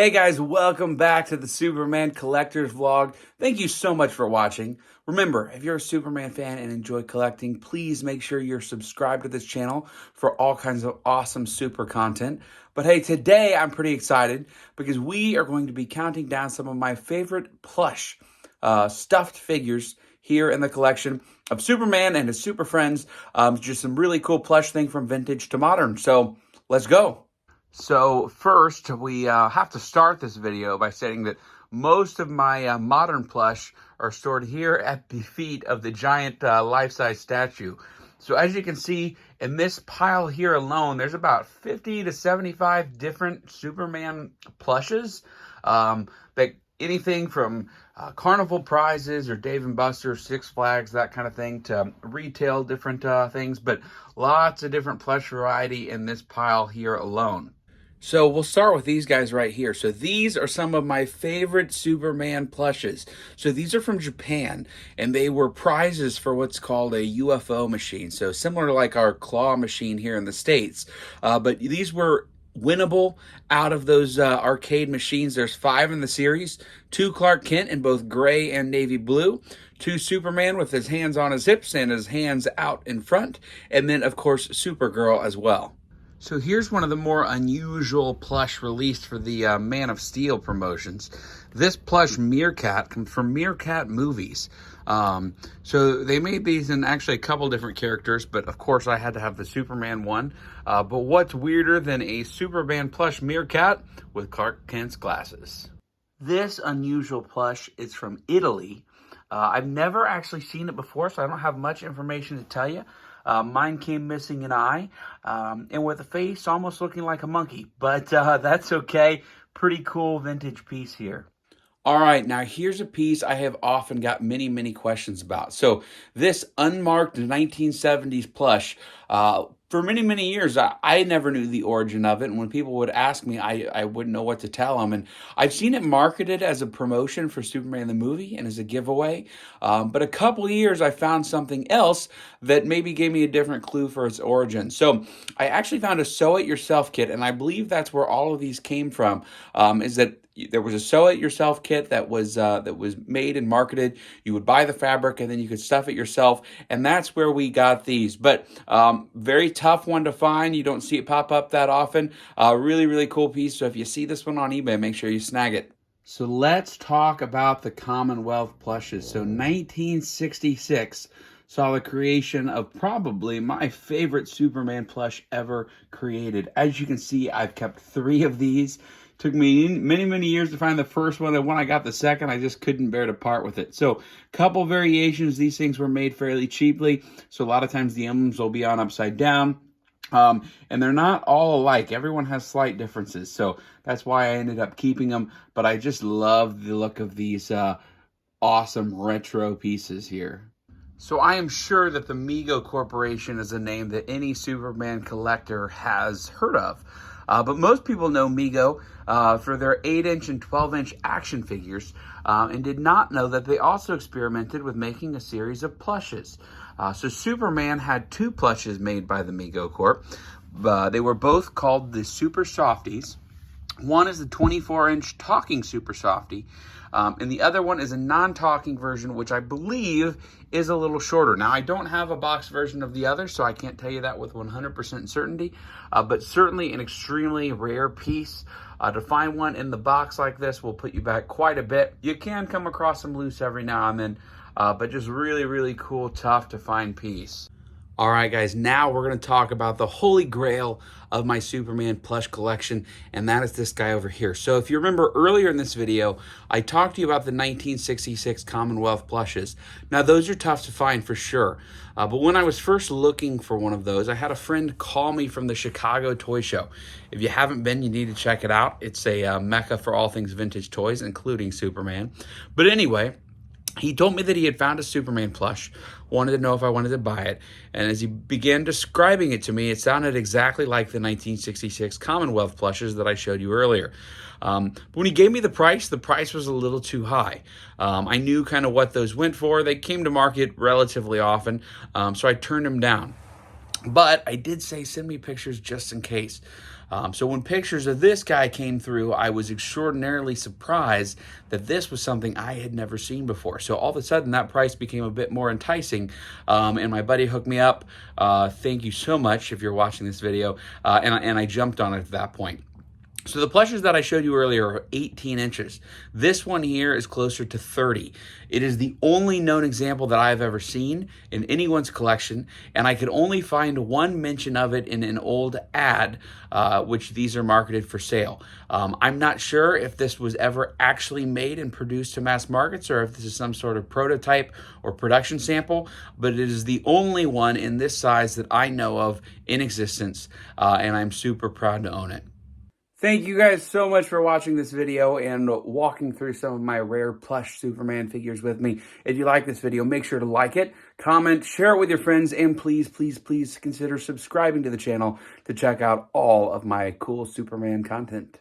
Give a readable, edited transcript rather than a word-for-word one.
Hey guys, welcome back to the Superman Collectors Vlog. Thank you so much for watching. Remember, if you're a Superman fan and enjoy collecting, please make sure you're subscribed to this channel for all kinds of awesome super content. But hey, today I'm pretty excited because we are going to be counting down some of my favorite plush stuffed figures here in the collection of Superman and his super friends. Just some really cool plush thing from vintage to modern. So let's go. So first, we have to start this video by saying that most of my modern plush are stored here at the feet of the giant life-size statue. So as you can see, in this pile here alone, there's about 50 to 75 different Superman plushes. That anything from carnival prizes or Dave & Buster's, Six Flags, that kind of thing, to retail different things. But lots of different plush variety in this pile here alone. So we'll start with these guys right here. So these are some of my favorite Superman plushes. So these are from Japan, and they were prizes for what's called a UFO machine. So similar to like our claw machine here in the States. But these were winnable out of those arcade machines. There's 5 in the series. 2 Clark Kent in both gray and navy blue. 2 Superman with his hands on his hips and his hands out in front. And then, of course, Supergirl as well. So here's one of the more unusual plush released for the Man of Steel promotions. This plush Meerkat comes from Meerkat movies. So they made these in actually a couple different characters, but of course I had to have the Superman one. But what's weirder than a Superman plush Meerkat with Clark Kent's glasses? This unusual plush is from Italy. I've never actually seen it before, so I don't have much information to tell you. Mine came missing an eye, and with a face almost looking like a monkey, but that's okay. Pretty cool vintage piece here. All right, now here's a piece I have often got many questions about. So this unmarked 1970s plush, for many years, I never knew the origin of it. And when people would ask me, I wouldn't know what to tell them. And I've seen it marketed as a promotion for Superman the movie and as a giveaway. But a couple of years, I found something else that maybe gave me a different clue for its origin. So I actually found a sew-it-yourself kit, and I believe that's where all of these came from, is that there was a sew-it-yourself kit that was made and marketed. You would buy the fabric, and then you could stuff it yourself, and that's where we got these. But very tough one to find. You don't see it pop up that often. Really cool piece. So if you see this one on eBay, make sure you snag it. So let's talk about the Commonwealth plushes. So 1966 saw the creation of probably my favorite Superman plush ever created. As you can see, I've kept 3 of these. Took me many years to find the first one, and when I got the second, I just couldn't bear to part with it. So, couple variations. These things were made fairly cheaply, so a lot of times the emblems will be on upside down. And they're not all alike. Everyone has slight differences, so that's why I ended up keeping them. But I just love the look of these awesome retro pieces here. So I am sure that the Mego Corporation is a name that any Superman collector has heard of. But most people know Mego for their 8-inch and 12-inch action figures, and did not know that they also experimented with making a series of plushes. So Superman had 2 plushes made by the Mego Corp. They were both called the Super Softies. One is the 24-inch talking Super Softie, and the other one is a non-talking version, which I believe is a little shorter. Now, I don't have a box version of the other, so I can't tell you that with 100% certainty, but certainly an extremely rare piece. To find one in the box like this will put you back quite a bit. You can come across them loose every now and then, but just really cool, tough to find piece. All right, guys, now we're going to talk about the holy grail of my Superman plush collection, and that is this guy over here. So if you remember earlier in this video, I talked to you about the 1966 Commonwealth plushes. Now, those are tough to find for sure, but when I was first looking for one of those, I had a friend call me from the Chicago Toy Show. If you haven't been, you need to check it out. It's a mecca for all things vintage toys, including Superman. But anyway, he told me that he had found a Superman plush, wanted to know if I wanted to buy it, and as he began describing it to me, it sounded exactly like the 1966 Commonwealth plushes that I showed you earlier. But when he gave me the price was a little too high. I knew kind of what those went for. They came to market relatively often, so I turned him down. But I did say, send me pictures just in case. So when pictures of this guy came through, I was extraordinarily surprised that this was something I had never seen before. So all of a sudden, that price became a bit more enticing, and my buddy hooked me up. Thank you so much if you're watching this video, and I jumped on it at that point. So the plushes that I showed you earlier are 18 inches. This one here is closer to 30. It is the only known example that I've ever seen in anyone's collection, and I could only find one mention of it in an old ad, which these are marketed for sale. I'm not sure if this was ever actually made and produced to mass markets, or if this is some sort of prototype or production sample, but it is the only one in this size that I know of in existence, and I'm super proud to own it. Thank you guys so much for watching this video and walking through some of my rare plush Superman figures with me. If you like this video, make sure to like it, comment, share it with your friends, and please, please, please consider subscribing to the channel to check out all of my cool Superman content.